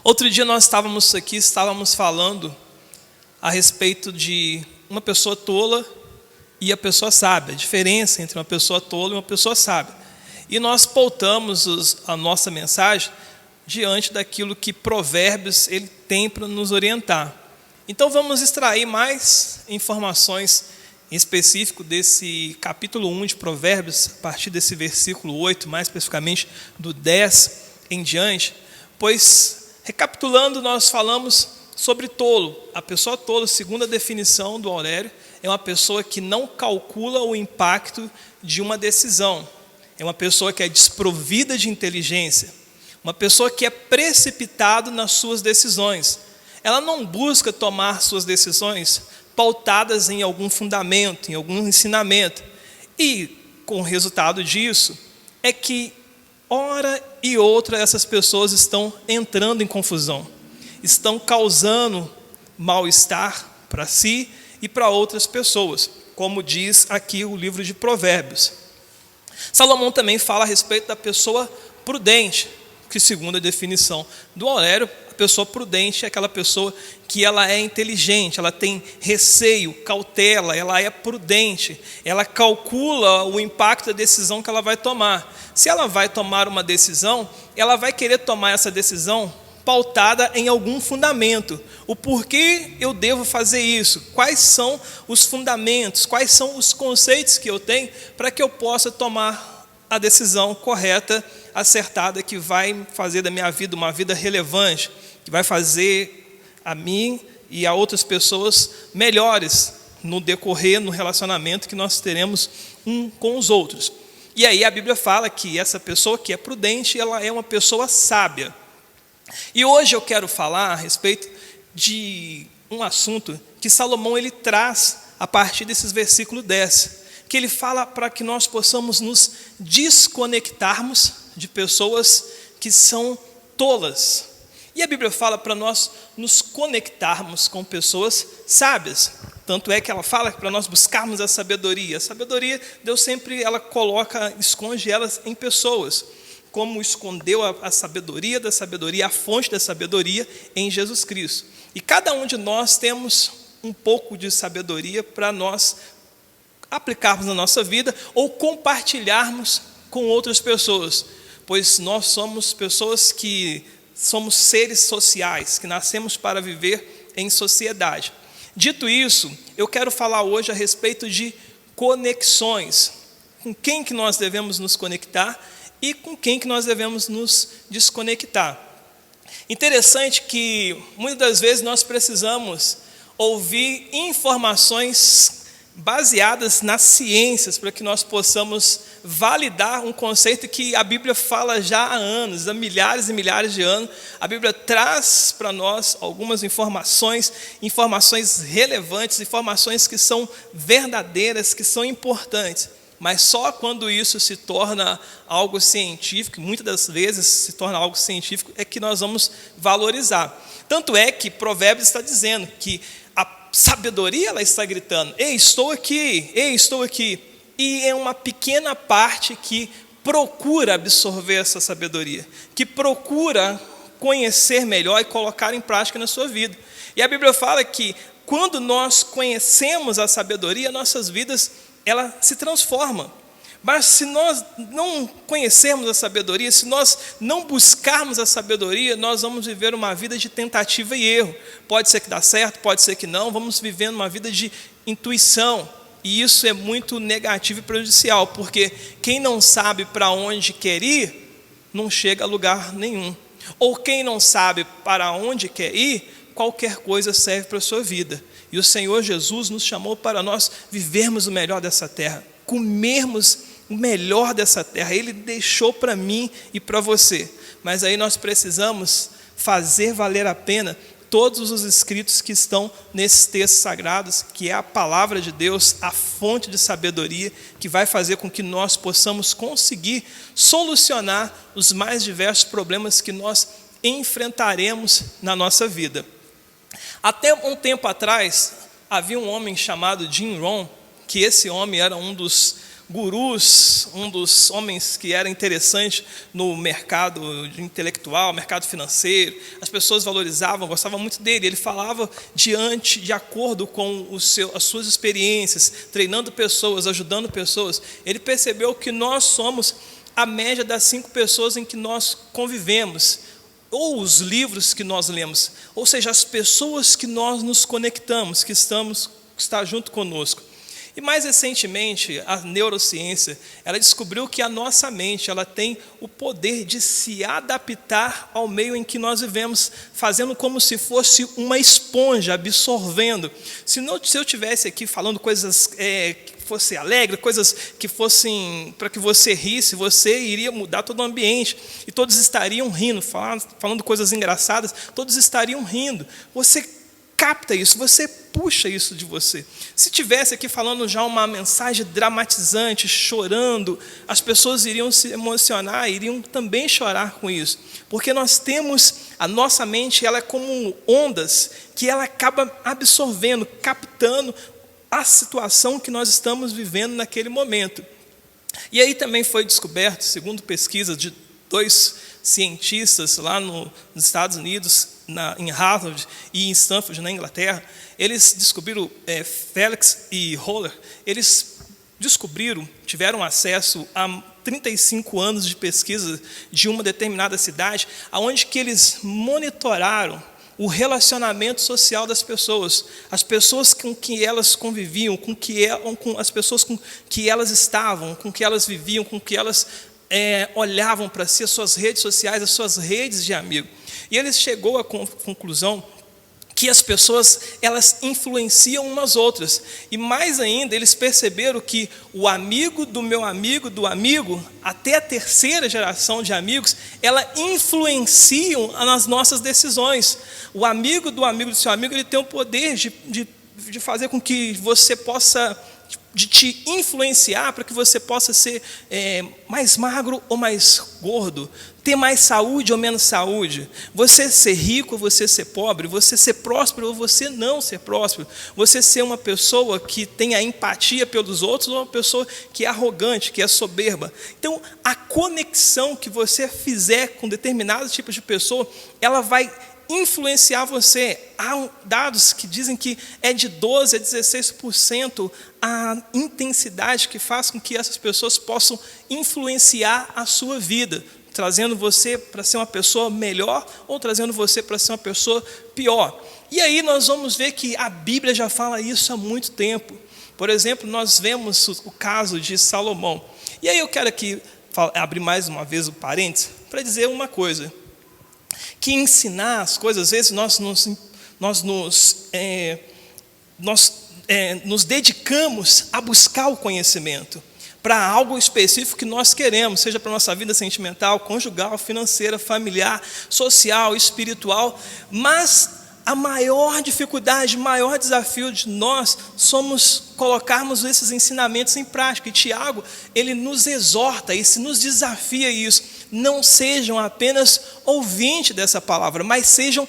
Outro dia nós estávamos falando a respeito de uma pessoa tola e a pessoa sábia, a diferença entre uma pessoa tola e uma pessoa sábia. E nós pautamos a nossa mensagem diante daquilo que Provérbios ele tem para nos orientar. Então vamos extrair mais informações em específico desse capítulo 1 de Provérbios, a partir desse versículo 8, mais especificamente do 10 em diante, pois, recapitulando, nós falamos sobre tolo. A pessoa tola, segundo a definição do Aurélio, é uma pessoa que não calcula o impacto de uma decisão. É uma pessoa que é desprovida de inteligência, uma pessoa que é precipitado nas suas decisões. Ela não busca tomar suas decisões pautadas em algum fundamento, em algum ensinamento. E, com o resultado disso, é que, hora e outra, essas pessoas estão entrando em confusão, estão causando mal-estar para si e para outras pessoas, como diz aqui o livro de Provérbios. Salomão também fala a respeito da pessoa prudente, que segundo a definição do Aurélio, a pessoa prudente é aquela pessoa que ela é inteligente, ela tem receio, cautela, ela é prudente, ela calcula o impacto da decisão que ela vai tomar. Se ela vai tomar uma decisão, ela vai querer tomar essa decisão pautada em algum fundamento. O porquê eu devo fazer isso? Quais são os fundamentos? Quais são os conceitos que eu tenho para que eu possa tomar a decisão correta, acertada, que vai fazer da minha vida uma vida relevante, que vai fazer a mim e a outras pessoas melhores no decorrer, no relacionamento que nós teremos um com os outros. E aí a Bíblia fala que essa pessoa que é prudente, ela é uma pessoa sábia. E hoje eu quero falar a respeito de um assunto que Salomão ele traz a partir desses versículos 10, que ele fala para que nós possamos nos desconectarmos de pessoas que são tolas. E a Bíblia fala para nós nos conectarmos com pessoas sábias. Tanto é que ela fala para nós buscarmos a sabedoria. A sabedoria, Deus sempre esconde elas em pessoas. Como escondeu a sabedoria da sabedoria, a fonte da sabedoria em Jesus Cristo. E cada um de nós temos um pouco de sabedoria para nós aplicarmos na nossa vida ou compartilharmos com outras pessoas. Pois nós somos pessoas que somos seres sociais, que nascemos para viver em sociedade. Dito isso, eu quero falar hoje a respeito de conexões. Com quem que nós devemos nos conectar e com quem que nós devemos nos desconectar. Interessante que muitas das vezes nós precisamos ouvir informações baseadas nas ciências para que nós possamos validar um conceito que a Bíblia fala já há anos, há milhares e milhares de anos. A Bíblia traz para nós algumas informações relevantes, informações que são verdadeiras, que são importantes. Mas só quando isso se torna algo científico, muitas das vezes se torna algo científico, é que nós vamos valorizar. Tanto é que Provérbios está dizendo que a sabedoria ela está gritando, ei, estou aqui, e é uma pequena parte que procura absorver essa sabedoria, que procura conhecer melhor e colocar em prática na sua vida. E a Bíblia fala que quando nós conhecemos a sabedoria, nossas vidas ela se transforma. Mas se nós não conhecermos a sabedoria, se nós não buscarmos a sabedoria, nós vamos viver uma vida de tentativa e erro. Pode ser que dá certo, pode ser que não, vamos vivendo uma vida de intuição. E isso é muito negativo e prejudicial, porque quem não sabe para onde quer ir, não chega a lugar nenhum. Ou quem não sabe para onde quer ir, qualquer coisa serve para a sua vida. E o Senhor Jesus nos chamou para nós vivermos o melhor dessa terra, comermos o melhor dessa terra. Ele deixou para mim e para você. Mas aí nós precisamos fazer valer a pena todos os escritos que estão nesses textos sagrados, que é a palavra de Deus, a fonte de sabedoria, que vai fazer com que nós possamos conseguir solucionar os mais diversos problemas que nós enfrentaremos na nossa vida. Até um tempo atrás, havia um homem chamado Jim Rohn, que esse homem era um dos gurus, um dos homens que era interessante no mercado intelectual, mercado financeiro. As pessoas valorizavam, gostavam muito dele. Ele falava de acordo com as suas experiências, treinando pessoas, ajudando pessoas. Ele percebeu que nós somos a média das 5 pessoas em que nós convivemos, ou os livros que nós lemos, ou seja, as pessoas que nós nos conectamos, que está junto conosco. E mais recentemente, a neurociência, ela descobriu que a nossa mente, ela tem o poder de se adaptar ao meio em que nós vivemos, fazendo como se fosse uma esponja, absorvendo. Se eu estivesse aqui falando coisas que fossem alegres, coisas que fossem para que você risse, você iria mudar todo o ambiente, e todos estariam rindo, falando coisas engraçadas, todos estariam rindo. Você capta isso, você puxa isso de você. Se tivesse aqui falando já uma mensagem dramatizante, chorando, as pessoas iriam se emocionar, iriam também chorar com isso. Porque nós temos, a nossa mente, ela é como ondas, que ela acaba absorvendo, captando a situação que nós estamos vivendo naquele momento. E aí também foi descoberto, segundo pesquisas de 2 cientistas lá nos Estados Unidos, em Harvard e em Stanford, na Inglaterra, eles descobriram, Felix e Holler, eles tiveram acesso a 35 anos de pesquisa de uma determinada cidade, onde que eles monitoraram o relacionamento social das pessoas, as pessoas com que elas conviviam, com as pessoas com que elas estavam, com que elas viviam, com que elas olhavam para si, as suas redes sociais, as suas redes de amigo. E eles chegou à conclusão que as pessoas, elas influenciam umas outras. E mais ainda, eles perceberam que o amigo do meu amigo, do amigo, até a 3ª geração de amigos, ela influenciam nas nossas decisões. O amigo do seu amigo, ele tem o poder de fazer com que você possa, de te influenciar para que você possa ser mais magro ou mais gordo, ter mais saúde ou menos saúde, você ser rico ou você ser pobre, você ser próspero ou você não ser próspero, você ser uma pessoa que tenha empatia pelos outros ou uma pessoa que é arrogante, que é soberba. Então, a conexão que você fizer com determinados tipos de pessoa, ela vai influenciar você. Há dados que dizem que é de 12% a 16% a intensidade que faz com que essas pessoas possam influenciar a sua vida, trazendo você para ser uma pessoa melhor ou trazendo você para ser uma pessoa pior. E aí nós vamos ver que a Bíblia já fala isso há muito tempo. Por exemplo, nós vemos o caso de Salomão. E aí eu quero aqui abrir mais uma vez o parênteses para dizer uma coisa, que ensinar as coisas, às vezes nós nos dedicamos a buscar o conhecimento para algo específico que nós queremos, seja para a nossa vida sentimental, conjugal, financeira, familiar, social, espiritual, mas a maior dificuldade, o maior desafio de nós somos colocarmos esses ensinamentos em prática. E Tiago, ele nos exorta, nos desafia a isso. Não sejam apenas ouvintes dessa palavra, mas sejam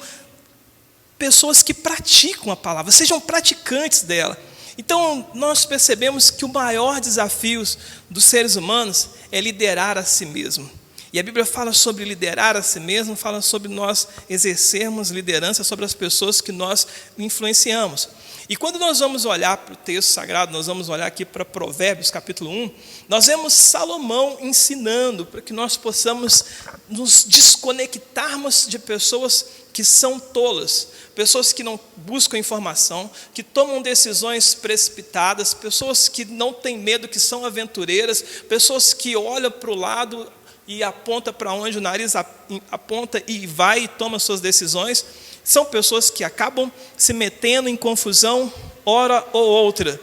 pessoas que praticam a palavra, sejam praticantes dela. Então, nós percebemos que o maior desafio dos seres humanos é liderar a si mesmo. E a Bíblia fala sobre liderar a si mesmo, fala sobre nós exercermos liderança sobre as pessoas que nós influenciamos. E quando nós vamos olhar para o texto sagrado, nós vamos olhar aqui para Provérbios capítulo 1, nós vemos Salomão ensinando para que nós possamos nos desconectarmos de pessoas que são tolas, pessoas que não buscam informação, que tomam decisões precipitadas, pessoas que não têm medo, que são aventureiras, pessoas que olham para o lado e aponta para onde o nariz aponta e vai e toma suas decisões. São pessoas que acabam se metendo em confusão, hora ou outra.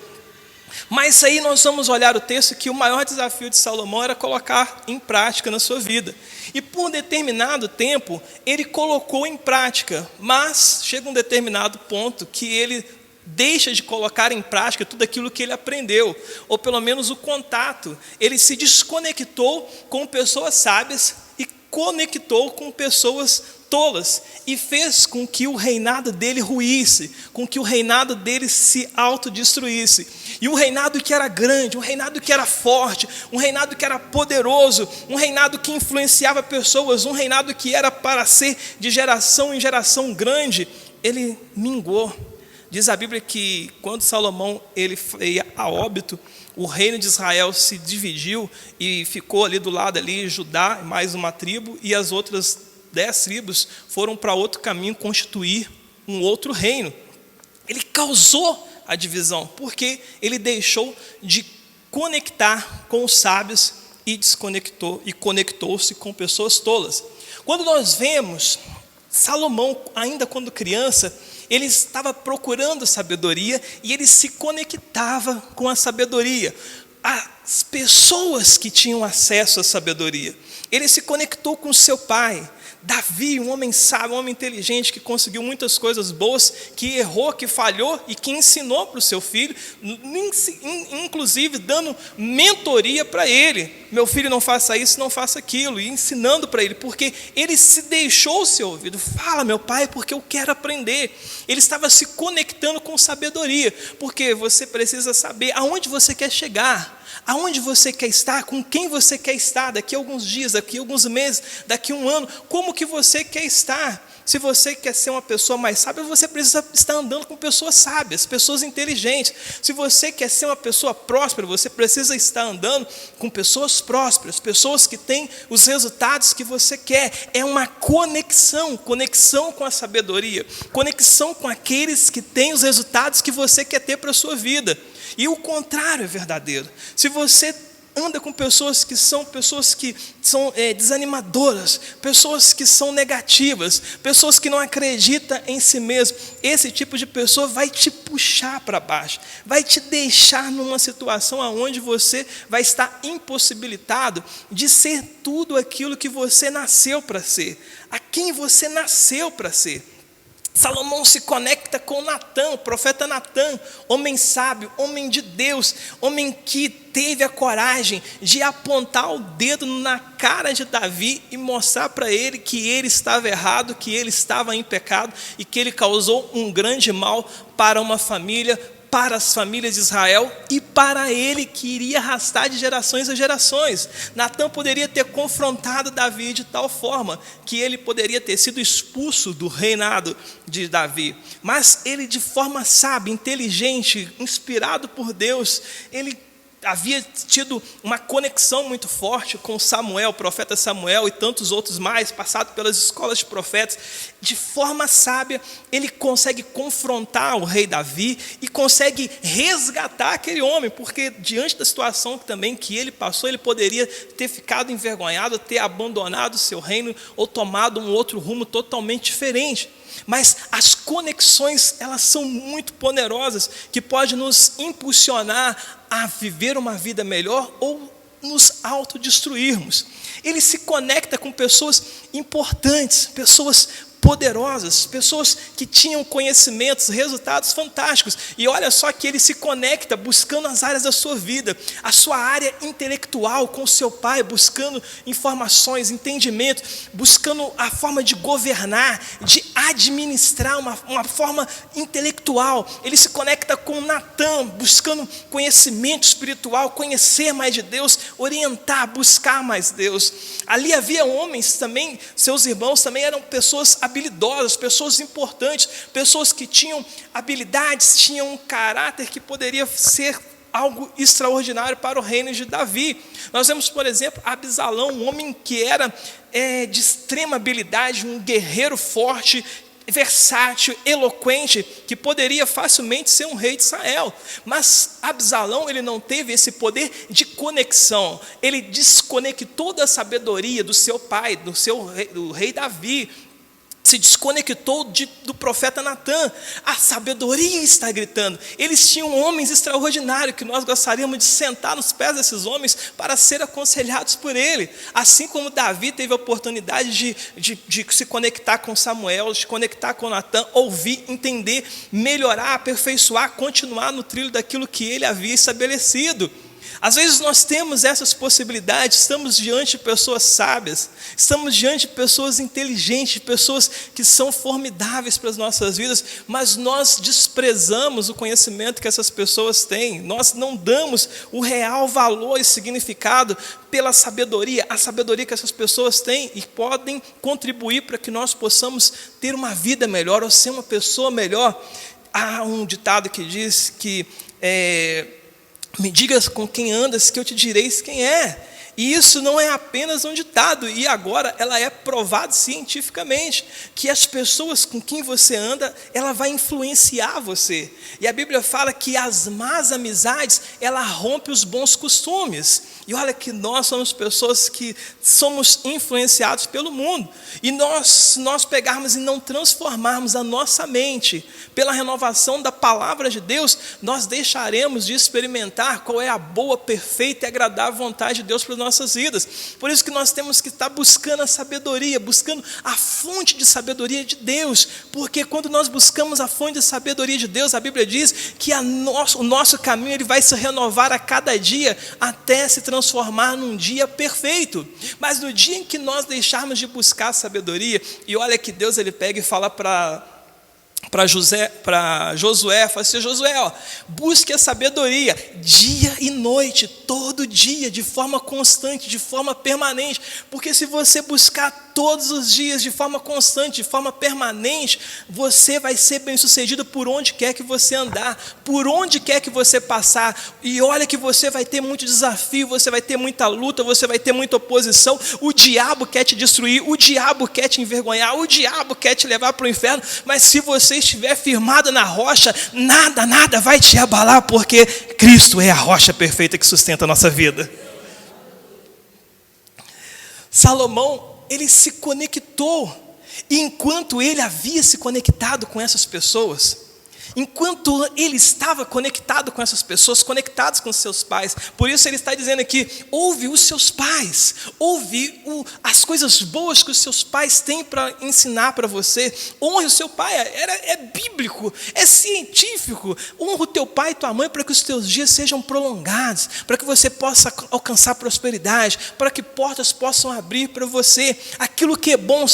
Mas aí nós vamos olhar o texto que o maior desafio de Salomão era colocar em prática na sua vida. E por determinado tempo, ele colocou em prática, mas chega um determinado ponto que ele deixa de colocar em prática tudo aquilo que ele aprendeu, ou pelo menos o contato. Ele se desconectou com pessoas sábias e conectou com pessoas tolas e fez com que o reinado dele ruísse, com que o reinado dele se autodestruísse. E um reinado que era grande, um reinado que era forte, um reinado que era poderoso, um reinado que influenciava pessoas, um reinado que era para ser de geração em geração grande, ele minguou. Diz a Bíblia que quando Salomão ele foi a óbito, o reino de Israel se dividiu e ficou ali do lado ali Judá, mais uma tribo, e as outras 10 tribos foram para outro caminho constituir um outro reino. Ele causou a divisão, porque ele deixou de conectar com os sábios e desconectou e conectou-se com pessoas tolas. Quando nós vemos Salomão, ainda quando criança, ele estava procurando sabedoria e ele se conectava com a sabedoria, as pessoas que tinham acesso à sabedoria. Ele se conectou com seu pai, Davi, um homem sábio, um homem inteligente, que conseguiu muitas coisas boas, que errou, que falhou e que ensinou para o seu filho, inclusive dando mentoria para ele. Meu filho, não faça isso, não faça aquilo, e ensinando para ele, porque ele se deixou ser ouvido. Fala, meu pai, porque eu quero aprender. Ele estava se conectando com sabedoria, porque você precisa saber aonde você quer chegar, aonde você quer estar, com quem você quer estar daqui a alguns dias, daqui a alguns meses, daqui a um ano, como que você quer estar. Se você quer ser uma pessoa mais sábia, você precisa estar andando com pessoas sábias, pessoas inteligentes. Se você quer ser uma pessoa próspera, você precisa estar andando com pessoas prósperas, pessoas que têm os resultados que você quer. É uma conexão com a sabedoria, conexão com aqueles que têm os resultados que você quer ter para a sua vida. E o contrário é verdadeiro. Se você anda com pessoas que são desanimadoras, pessoas que são negativas, pessoas que não acreditam em si mesmo, esse tipo de pessoa vai te puxar para baixo, vai te deixar numa situação onde você vai estar impossibilitado de ser tudo aquilo que você nasceu para ser, a quem você nasceu para ser. Salomão se conecta com Natã, o profeta Natã, homem sábio, homem de Deus, homem que teve a coragem de apontar o dedo na cara de Davi e mostrar para ele que ele estava errado, que ele estava em pecado e que ele causou um grande mal para uma família, para as famílias de Israel e para ele que iria arrastar de gerações a gerações. Natã poderia ter confrontado Davi de tal forma que ele poderia ter sido expulso do reinado de Davi, mas ele, de forma sábia, inteligente, inspirado por Deus, ele havia tido uma conexão muito forte com Samuel, o profeta Samuel e tantos outros mais, passado pelas escolas de profetas. De forma sábia, ele consegue confrontar o rei Davi e consegue resgatar aquele homem, porque diante da situação também que ele passou, ele poderia ter ficado envergonhado, ter abandonado o seu reino ou tomado um outro rumo totalmente diferente. Mas as conexões, elas são muito poderosas, que podem nos impulsionar a viver uma vida melhor ou nos autodestruirmos. Ele se conecta com pessoas importantes, pessoas poderosas, pessoas que tinham conhecimentos, resultados fantásticos. E olha só que ele se conecta buscando as áreas da sua vida, a sua área intelectual com seu pai, buscando informações, entendimento, buscando a forma de governar, de administrar uma forma intelectual. Ele se conecta com Natã, buscando conhecimento espiritual, conhecer mais de Deus, orientar, buscar mais Deus. Ali havia homens também, seus irmãos também eram pessoas habilidosas, pessoas importantes, pessoas que tinham habilidades, tinham um caráter que poderia ser algo extraordinário para o reino de Davi. Nós vemos, por exemplo, Absalão, um homem que era de extrema habilidade, um guerreiro forte, versátil, eloquente, que poderia facilmente ser um rei de Israel. Mas Absalão, ele não teve esse poder de conexão. Ele desconectou da sabedoria do seu pai, do rei Davi, se desconectou do profeta Natã. A sabedoria está gritando. Eles tinham homens extraordinários que nós gostaríamos de sentar nos pés desses homens para ser aconselhados por ele. Assim como Davi teve a oportunidade de se conectar com Samuel, de se conectar com Natã, ouvir, entender, melhorar, aperfeiçoar, continuar no trilho daquilo que ele havia estabelecido. Às vezes nós temos essas possibilidades, estamos diante de pessoas sábias, estamos diante de pessoas inteligentes, pessoas que são formidáveis para as nossas vidas, mas nós desprezamos o conhecimento que essas pessoas têm, nós não damos o real valor e significado pela sabedoria, a sabedoria que essas pessoas têm e podem contribuir para que nós possamos ter uma vida melhor ou ser uma pessoa melhor. Há um ditado que diz que me digas com quem andas, que eu te direi quem é. E isso não é apenas um ditado, e agora ela é provado cientificamente, que as pessoas com quem você anda, ela vai influenciar você. E a Bíblia fala que as más amizades, ela rompe os bons costumes. E olha que nós somos pessoas que somos influenciados pelo mundo. E nós pegarmos e não transformarmos a nossa mente pela renovação da palavra de Deus, nós deixaremos de experimentar qual é a boa, perfeita e agradável vontade de Deus para as nossas vidas. Por isso que nós temos que estar buscando a sabedoria, buscando a fonte de sabedoria de Deus. Porque quando nós buscamos a fonte de sabedoria de Deus, a Bíblia diz que o nosso caminho ele vai se renovar a cada dia até se transformar num dia perfeito. Mas no dia em que nós deixarmos de buscar a sabedoria, e olha que Deus ele pega e fala para Josué, fala assim: Josué, busque a sabedoria dia e noite, todo dia, de forma constante, de forma permanente, porque se você buscar todos os dias, de forma constante, de forma permanente, você vai ser bem-sucedido por onde quer que você andar, por onde quer que você passar. E olha que você vai ter muito desafio, você vai ter muita luta, você vai ter muita oposição. O diabo quer te destruir, o diabo quer te envergonhar, o diabo quer te levar para o inferno, mas se você estiver firmado na rocha, nada vai te abalar, porque Cristo é a rocha perfeita que sustenta a nossa vida. Salomão, ele se conectou, e enquanto ele havia se conectado com essas pessoas, enquanto ele estava conectado com essas pessoas, conectados com seus pais, por isso ele está dizendo aqui: ouve os seus pais, ouve as coisas boas que os seus pais têm para ensinar para você. Honre o seu pai, é bíblico, é científico. Honra o teu pai e tua mãe para que os teus dias sejam prolongados, para que você possa alcançar prosperidade, para que portas possam abrir para você. Aquilo que é bom,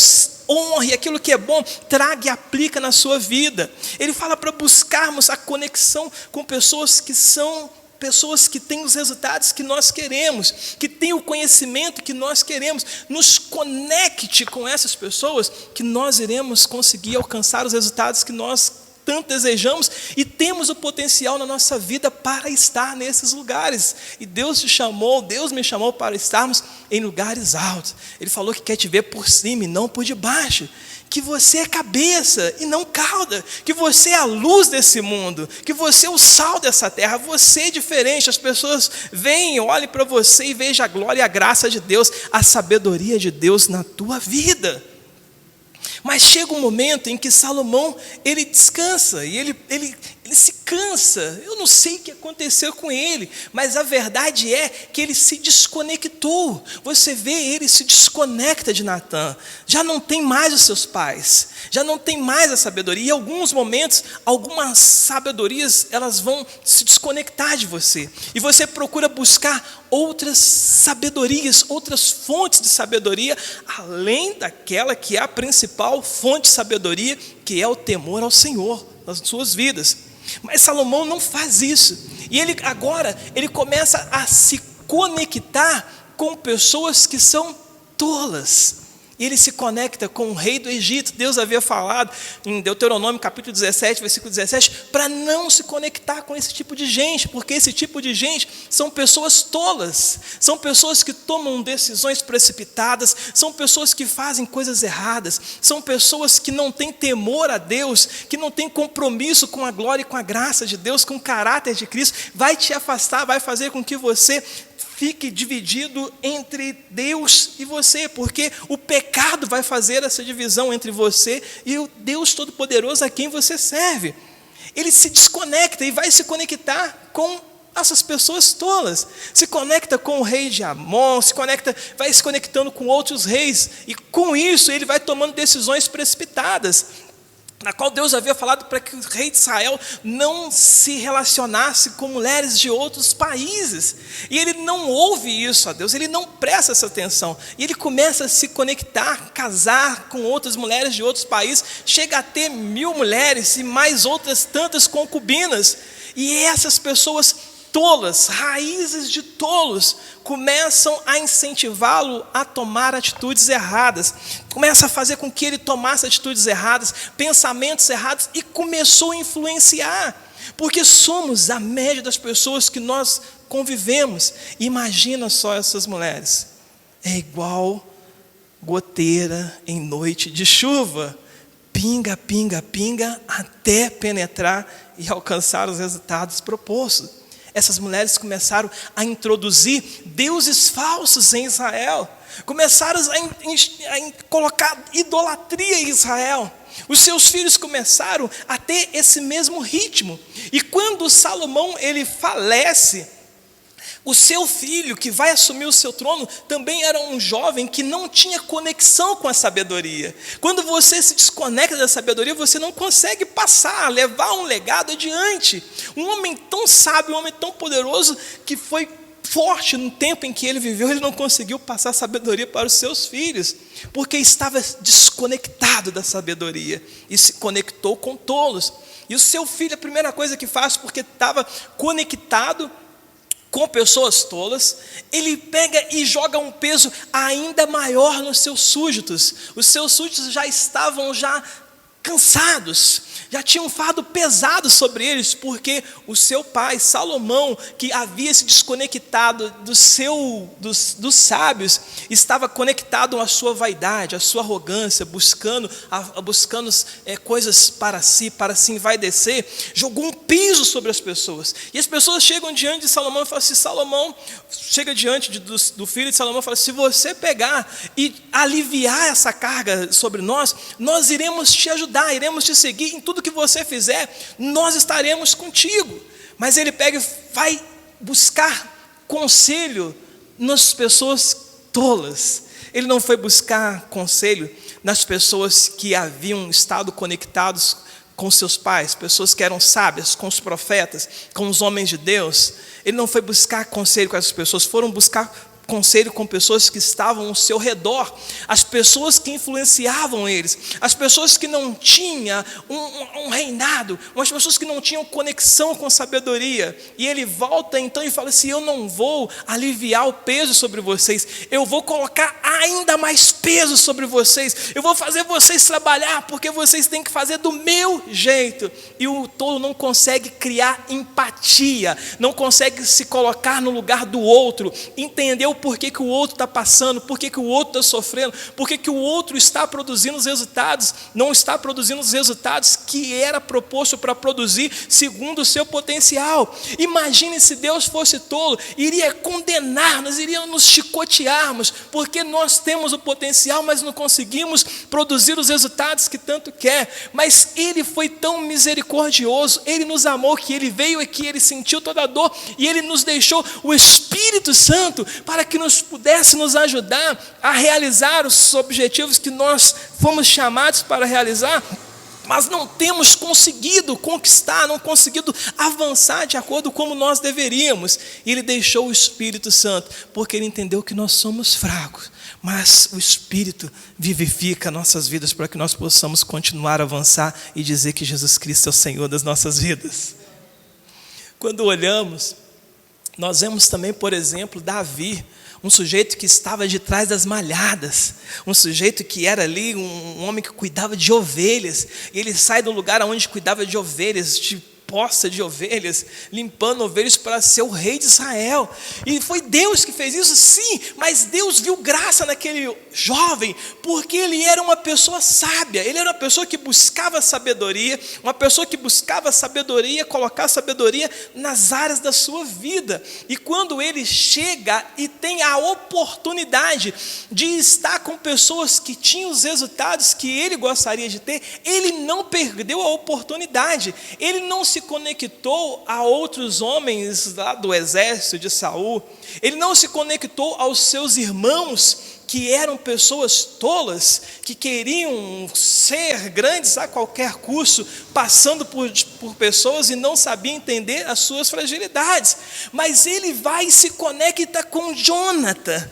honre, aquilo que é bom, traga e aplica na sua vida. Ele fala para buscarmos a conexão com pessoas que são pessoas que têm os resultados que nós queremos, que têm o conhecimento que nós queremos. Nos conecte com essas pessoas, que nós iremos conseguir alcançar os resultados que nós tanto desejamos e temos o potencial na nossa vida para estar nesses lugares. E Deus me chamou para estarmos em lugares altos. Ele falou que quer te ver por cima e não por debaixo. Que você é cabeça e não cauda. Que você é a luz desse mundo. Que você é o sal dessa terra. Você é diferente. As pessoas vêm, olhem para você e vejam a glória e a graça de Deus, a sabedoria de Deus na tua vida. Mas chega um momento em que Salomão, ele descansa, e ele se cansa. Eu não sei o que aconteceu com ele, mas a verdade é que ele se desconectou. Você vê, ele se desconecta de Natã. Já não tem mais os seus pais, já não tem mais a sabedoria. Em alguns momentos, algumas sabedorias, elas vão se desconectar de você. E você procura buscar outras sabedorias, outras fontes de sabedoria, além daquela que é a principal fonte de sabedoria, que é o temor ao Senhor nas suas vidas. Mas Salomão não faz isso. E ele começa a se conectar com pessoas que são tolas. E ele se conecta com o rei do Egito. Deus havia falado em Deuteronômio capítulo 17, versículo 17, para não se conectar com esse tipo de gente, porque esse tipo de gente são pessoas tolas, são pessoas que tomam decisões precipitadas, são pessoas que fazem coisas erradas, são pessoas que não têm temor a Deus, que não têm compromisso com a glória e com a graça de Deus, com o caráter de Cristo. Vai te afastar, vai fazer com que você fique dividido entre Deus e você, porque o pecado vai fazer essa divisão entre você e o Deus Todo-Poderoso a quem você serve. Ele se desconecta e vai se conectar com essas pessoas tolas. Se conecta com o rei de Amon, vai se conectando com outros reis, e com isso ele vai tomando decisões precipitadas. na qual Deus havia falado para que o rei de Israel não se relacionasse com mulheres de outros países. E ele não ouve isso a Deus, ele não presta essa atenção. E ele começa a se conectar, casar com outras mulheres de outros países, chega a ter 1000 mulheres e mais outras tantas concubinas. E essas pessoas tolas, raízes de tolos, começam a incentivá-lo a tomar atitudes erradas, começa a fazer com que ele tomasse atitudes erradas, pensamentos errados, e começou a influenciar, porque somos a média das pessoas que nós convivemos. Imagina só essas mulheres, é igual goteira em noite de chuva, pinga, pinga, pinga, até penetrar e alcançar os resultados propostos. Essas mulheres começaram a introduzir deuses falsos em Israel, começaram a colocar idolatria em Israel. Os seus filhos começaram a ter esse mesmo ritmo. E quando Salomão ele falece, o seu filho que vai assumir o seu trono também era um jovem que não tinha conexão com a sabedoria. Quando você se desconecta da sabedoria, você não consegue passar, levar um legado adiante. Um homem tão sábio, um homem tão poderoso, que foi forte no tempo em que ele viveu, ele não conseguiu passar sabedoria para os seus filhos, porque estava desconectado da sabedoria e se conectou com tolos. E o seu filho, a primeira coisa que faz, porque estava conectado com pessoas tolas, ele pega e joga um peso ainda maior nos seus súditos. Os seus súditos já estavam cansados, já tinha um fardo pesado sobre eles, porque o seu pai, Salomão, que havia se desconectado dos sábios, estava conectado à sua vaidade, à sua arrogância, buscando coisas para si envaidecer, jogou um peso sobre as pessoas. E as pessoas chegam diante de Salomão e falam assim, Salomão, chega diante do filho de Salomão e fala, se você pegar e aliviar essa carga sobre nós, nós iremos te ajudar, iremos te seguir em tudo que você fizer, nós estaremos contigo. Mas ele pega e vai buscar conselho nas pessoas tolas. Ele não foi buscar conselho nas pessoas que haviam estado conectados com seus pais, pessoas que eram sábias, com os profetas, com os homens de Deus. Ele não foi buscar conselho com essas pessoas, foram buscar conselho com pessoas que estavam ao seu redor, as pessoas que influenciavam eles, as pessoas que não tinham um reinado, as pessoas que não tinham conexão com sabedoria. E ele volta então e fala assim, eu não vou aliviar o peso sobre vocês, eu vou colocar ainda mais peso sobre vocês, eu vou fazer vocês trabalhar, porque vocês têm que fazer do meu jeito. E o tolo não consegue criar empatia, não consegue se colocar no lugar do outro, entender o porquê que o outro está passando, porquê que o outro está sofrendo, porquê que o outro está produzindo os resultados, não está produzindo os resultados que era proposto para produzir segundo o seu potencial. Imagine se Deus fosse tolo, iria condenar-nos, iria nos chicotearmos, porque nós temos o potencial, mas não conseguimos produzir os resultados que tanto quer. Mas Ele foi tão misericordioso, Ele nos amou, que Ele veio aqui, Ele sentiu toda a dor, e Ele nos deixou o Espírito Santo, para que nos pudesse nos ajudar a realizar os objetivos que nós fomos chamados para realizar, mas não temos conseguido conquistar, não conseguido avançar de acordo como nós deveríamos. E Ele deixou o Espírito Santo, porque Ele entendeu que nós somos fracos, mas o Espírito vivifica nossas vidas para que nós possamos continuar a avançar e dizer que Jesus Cristo é o Senhor das nossas vidas. Quando olhamos, nós vemos também, por exemplo, Davi, um sujeito que estava de trás das malhadas, um sujeito que era ali um homem que cuidava de ovelhas. Ele sai do lugar onde cuidava de ovelhas, de poça de ovelhas, limpando ovelhas para ser o rei de Israel. E foi Deus que fez isso, sim, mas Deus viu graça naquele jovem, porque ele era uma pessoa sábia, ele era uma pessoa que buscava sabedoria, colocar sabedoria nas áreas da sua vida. E quando ele chega e tem a oportunidade de estar com pessoas que tinham os resultados que ele gostaria de ter, ele não perdeu a oportunidade, ele não se conectou a outros homens lá do exército de Saul, ele não se conectou aos seus irmãos que eram pessoas tolas, que queriam ser grandes a qualquer custo, passando por pessoas e não sabiam entender as suas fragilidades. Mas ele vai e se conecta com Jonathan,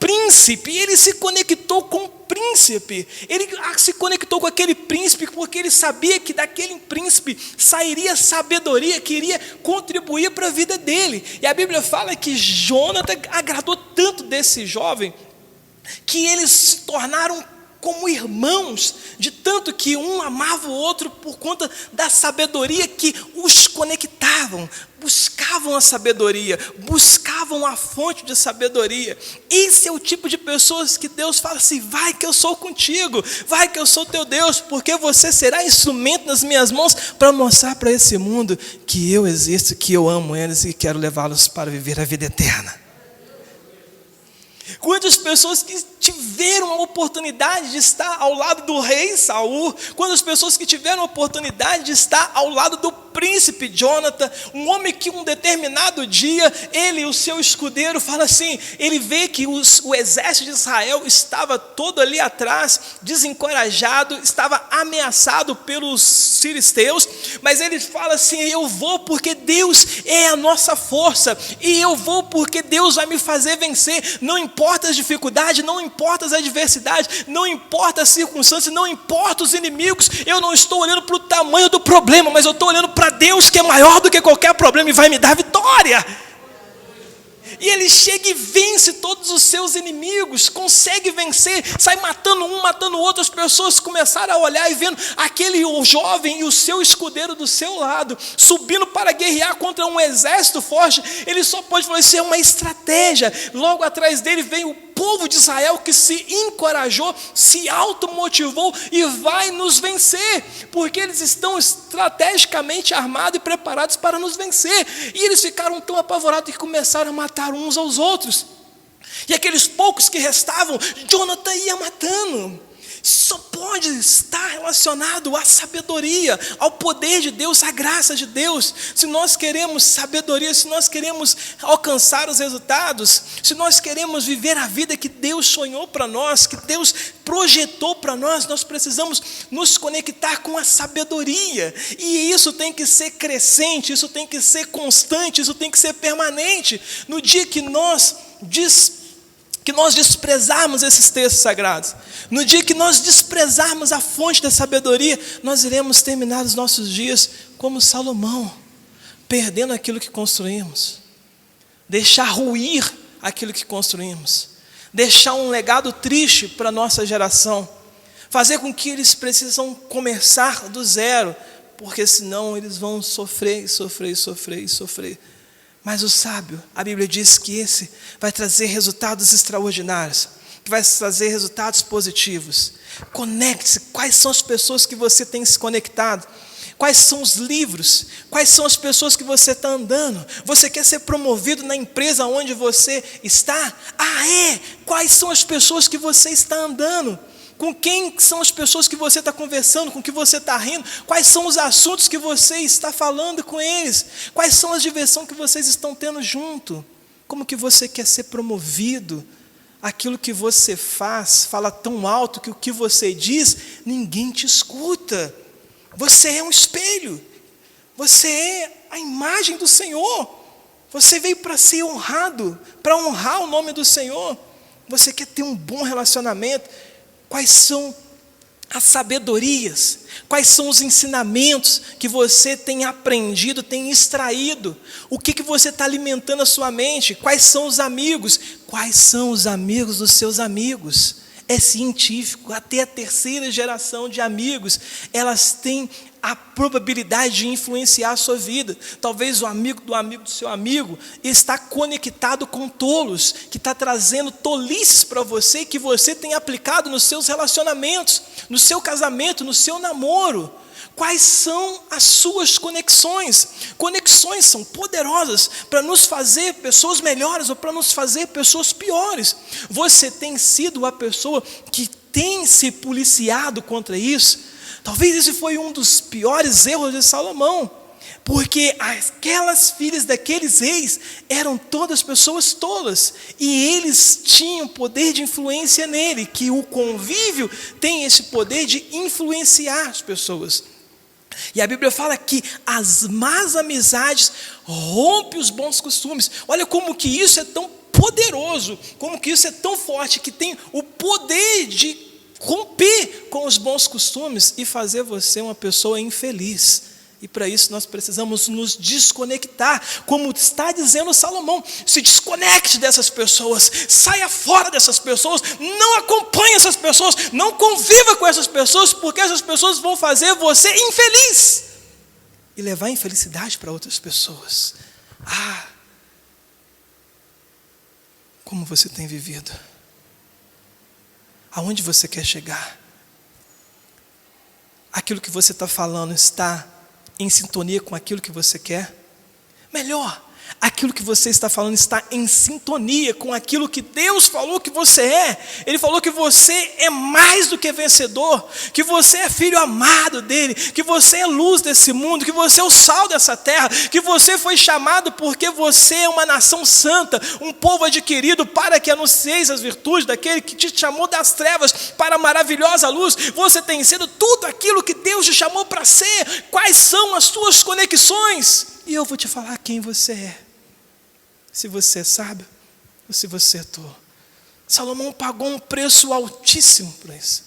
príncipe, ele se conectou com o príncipe, ele se conectou com aquele príncipe porque ele sabia que daquele príncipe sairia sabedoria que iria contribuir para a vida dele. E a Bíblia fala que Jonathan agradou tanto desse jovem que eles se tornaram como irmãos, de tanto que um amava o outro por conta da sabedoria que os conectavam, buscavam a sabedoria, buscavam a fonte de sabedoria. Esse é o tipo de pessoas que Deus fala assim: vai que eu sou contigo, vai que eu sou teu Deus, porque você será instrumento nas minhas mãos para mostrar para esse mundo que eu existo, que eu amo eles e quero levá-los para viver a vida eterna. Quantas pessoas que tiveram a oportunidade de estar ao lado do rei Saul, quantas pessoas que tiveram a oportunidade de estar ao lado do príncipe Jonathan, um homem que um determinado dia, ele e o seu escudeiro, fala assim, ele vê que o exército de Israel estava todo ali atrás, desencorajado, estava ameaçado pelos filisteus, mas ele fala assim: eu vou porque Deus é a nossa força, e eu vou porque Deus vai me fazer vencer, não importa as dificuldades, não importa as adversidades, não importa as circunstâncias, não importa os inimigos, eu não estou olhando para o tamanho do problema, mas eu estou olhando para Deus que é maior do que qualquer problema e vai me dar vitória. E ele chega e vence todos os seus inimigos, consegue vencer, sai matando um, matando o outro. As pessoas começaram a olhar e vendo aquele jovem e o seu escudeiro do seu lado, subindo para guerrear contra um exército forte. Ele só pode falar: isso é uma estratégia. Logo atrás dele vem o povo de Israel que se encorajou, se automotivou e vai nos vencer, porque eles estão estrategicamente armados e preparados para nos vencer. E eles ficaram tão apavorados que começaram a matar uns aos outros. E aqueles poucos que restavam, Jonathan ia matando. Só pode estar relacionado à sabedoria, ao poder de Deus, à graça de Deus. Se nós queremos sabedoria, se nós queremos alcançar os resultados, se nós queremos viver a vida que Deus sonhou para nós, que Deus projetou para nós, nós precisamos nos conectar com a sabedoria. E isso tem que ser crescente, isso tem que ser constante, isso tem que ser permanente. No dia que nós desprezarmos esses textos sagrados, no dia que nós desprezarmos a fonte da sabedoria, nós iremos terminar os nossos dias como Salomão, perdendo aquilo que construímos, deixar ruir aquilo que construímos, deixar um legado triste para a nossa geração, fazer com que eles precisam começar do zero, porque senão eles vão sofrer. Mas o sábio, a Bíblia diz que esse vai trazer resultados extraordinários, que vai trazer resultados positivos. Conecte-se. Quais são as pessoas que você tem se conectado? Quais são os livros? Quais são as pessoas que você está andando? Você quer ser promovido na empresa onde você está? Quais são as pessoas que você está andando? Com quem são as pessoas que você está conversando, com que você está rindo? Quais são os assuntos que você está falando com eles? Quais são as diversões que vocês estão tendo junto? Como que você quer ser promovido? Aquilo que você fala tão alto que o que você diz, ninguém te escuta. Você é um espelho. Você é a imagem do Senhor. Você veio para ser honrado, para honrar o nome do Senhor. Você quer ter um bom relacionamento. Quais são as sabedorias? Quais são os ensinamentos que você tem aprendido, tem extraído? O que você está alimentando a sua mente? Quais são os amigos? Quais são os amigos dos seus amigos? É científico, até a terceira geração de amigos, elas têm a probabilidade de influenciar a sua vida. Talvez o amigo do seu amigo está conectado com tolos, que está trazendo tolices para você, que você tem aplicado nos seus relacionamentos, no seu casamento, no seu namoro. Quais são as suas conexões? Conexões são poderosas para nos fazer pessoas melhores ou para nos fazer pessoas piores. Você tem sido a pessoa que tem se policiado contra isso? Talvez esse foi um dos piores erros de Salomão. Porque aquelas filhas daqueles reis eram todas pessoas tolas, e eles tinham poder de influência nele, que o convívio tem esse poder de influenciar as pessoas. E a Bíblia fala que as más amizades rompem os bons costumes. Olha como que isso é tão poderoso, como que isso é tão forte, que tem o poder de romper com os bons costumes e fazer você uma pessoa infeliz. E para isso nós precisamos nos desconectar, como está dizendo Salomão. Se desconecte dessas pessoas, saia fora dessas pessoas, não acompanhe essas pessoas, não conviva com essas pessoas, porque essas pessoas vão fazer você infeliz e levar infelicidade para outras pessoas. Como você tem vivido? Aonde você quer chegar? Aquilo que você está falando está em sintonia com aquilo que você quer? Melhor, aquilo que você está falando está em sintonia com aquilo que Deus falou que você é. Ele falou que você é mais do que vencedor, que você é filho amado dele, que você é luz desse mundo, que você é o sal dessa terra, que você foi chamado porque você é uma nação santa, um povo adquirido, para que anuncieis as virtudes daquele que te chamou das trevas para a maravilhosa luz. Você tem sido tudo aquilo que Deus te chamou para ser. Quais são as suas conexões? E eu vou te falar quem você é. Se você é sábio ou se você é tolo. Salomão pagou um preço altíssimo por isso.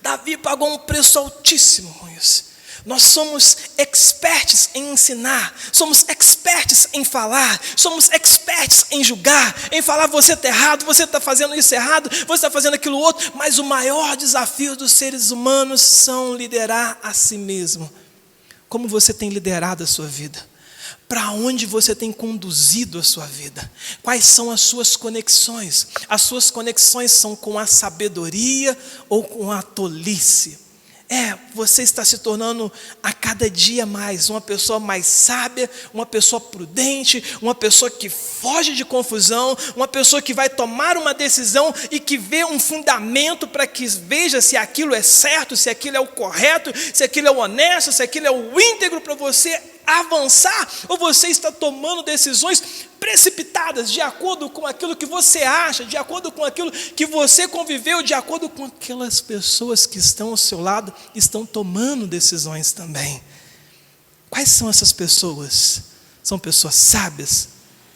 Davi pagou um preço altíssimo com isso. Nós somos experts em ensinar, somos experts em falar, somos experts em julgar, em falar: você está errado, você está fazendo isso errado, você está fazendo aquilo outro. Mas o maior desafio dos seres humanos são liderar a si mesmo. Como você tem liderado a sua vida? Para onde você tem conduzido a sua vida? Quais são as suas conexões? As suas conexões são com a sabedoria ou com a tolice? Você está se tornando a cada dia mais uma pessoa mais sábia, uma pessoa prudente, uma pessoa que foge de confusão, uma pessoa que vai tomar uma decisão e que vê um fundamento para que veja se aquilo é certo, se aquilo é o correto, se aquilo é o honesto, se aquilo é o íntegro para você avançar, ou você está tomando decisões precipitadas, de acordo com aquilo que você acha, de acordo com aquilo que você conviveu, de acordo com aquelas pessoas que estão ao seu lado, estão tomando decisões também. Quais são essas pessoas? São pessoas sábias?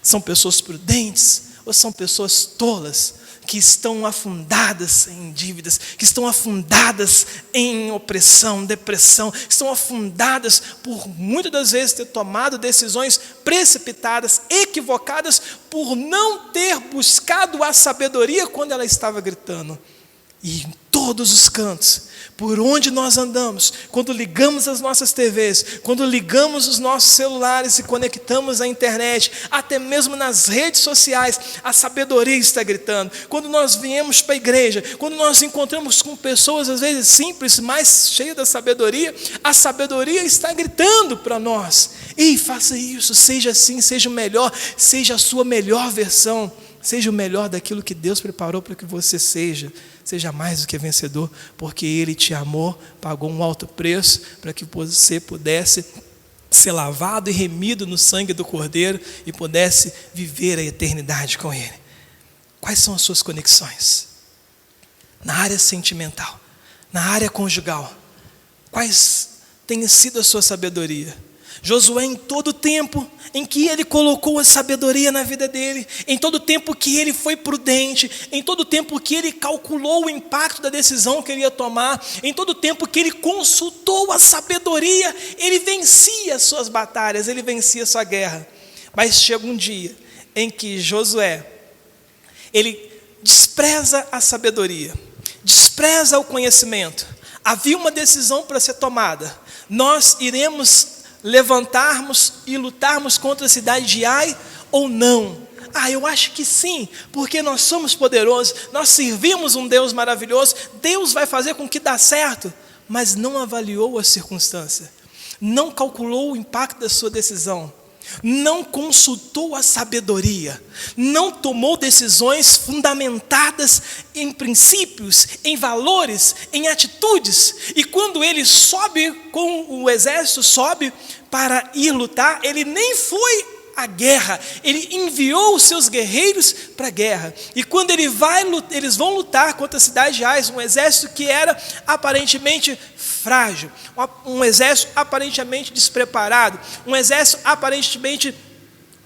São pessoas prudentes? Ou são pessoas tolas, que estão afundadas em dívidas, que estão afundadas em opressão, depressão, estão afundadas por muitas das vezes ter tomado decisões precipitadas, equivocadas, por não ter buscado a sabedoria quando ela estava gritando. E em todos os cantos, por onde nós andamos, quando ligamos as nossas TVs, quando ligamos os nossos celulares e conectamos à internet, até mesmo nas redes sociais, a sabedoria está gritando. Quando nós viemos para a igreja, quando nós encontramos com pessoas às vezes simples, mas cheias da sabedoria, a sabedoria está gritando para nós: ei, faça isso, seja assim, seja o melhor, seja a sua melhor versão, seja o melhor daquilo que Deus preparou para que você seja. Seja mais do que vencedor, porque Ele te amou, pagou um alto preço para que você pudesse ser lavado e remido no sangue do Cordeiro e pudesse viver a eternidade com Ele. Quais são as suas conexões? Na área sentimental, na área conjugal, quais tem sido a sua sabedoria? Josué, em todo o tempo em que ele colocou a sabedoria na vida dele, em todo o tempo que ele foi prudente, em todo o tempo que ele calculou o impacto da decisão que ele ia tomar, em todo o tempo que ele consultou a sabedoria, ele vencia as suas batalhas, ele vencia a sua guerra. Mas chega um dia em que Josué, ele despreza a sabedoria, despreza o conhecimento. Havia uma decisão para ser tomada: nós iremos levantarmos e lutarmos contra a cidade de Ai ou não? Eu acho que sim, porque nós somos poderosos, nós servimos um Deus maravilhoso, Deus vai fazer com que dê certo. Mas não avaliou a circunstância, não calculou o impacto da sua decisão. não consultou a sabedoria, não tomou decisões fundamentadas em princípios, em valores, em atitudes. E quando ele sobe, com o exército sobe para ir lutar, ele nem foi à guerra, ele enviou os seus guerreiros para a guerra. E quando eles vão lutar contra a cidade de Ai, um exército que era aparentemente frágil, um exército aparentemente despreparado, um exército aparentemente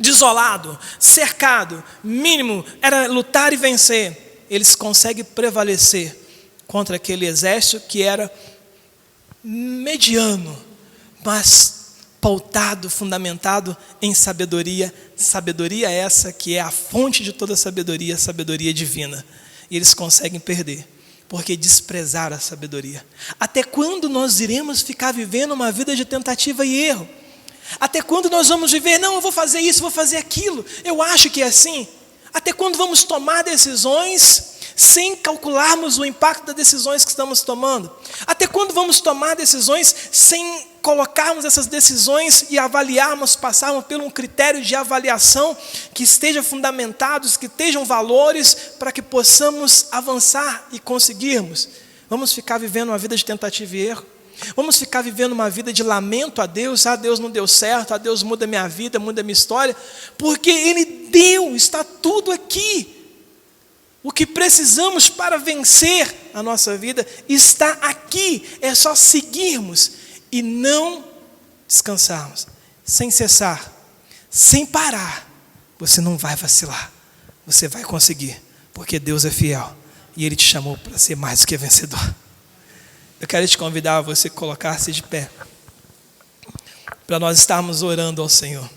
desolado, cercado, mínimo era lutar e vencer. Eles conseguem prevalecer contra aquele exército que era mediano, mas pautado, fundamentado em sabedoria, sabedoria essa que é a fonte de toda sabedoria, sabedoria divina. E eles conseguem perder, porque desprezaram a sabedoria. Até quando nós iremos ficar vivendo uma vida de tentativa e erro? Até quando nós vamos viver, não, eu vou fazer isso, vou fazer aquilo, eu acho que é assim? Até quando vamos tomar decisões sem calcularmos o impacto das decisões que estamos tomando? Até quando vamos tomar decisões sem colocarmos essas decisões e avaliarmos, passarmos por um critério de avaliação que esteja fundamentado, que estejam valores para que possamos avançar e conseguirmos? Vamos ficar vivendo uma vida de tentativa e erro? Vamos ficar vivendo uma vida de lamento a Deus? Deus não deu certo, Deus muda minha vida, muda minha história, porque Ele deu, está tudo aqui. O que precisamos para vencer a nossa vida está aqui, é só seguirmos e não descansarmos, sem cessar, sem parar. Você não vai vacilar, você vai conseguir, porque Deus é fiel e Ele te chamou para ser mais do que vencedor. Eu quero te convidar a você colocar-se de pé, para nós estarmos orando ao Senhor.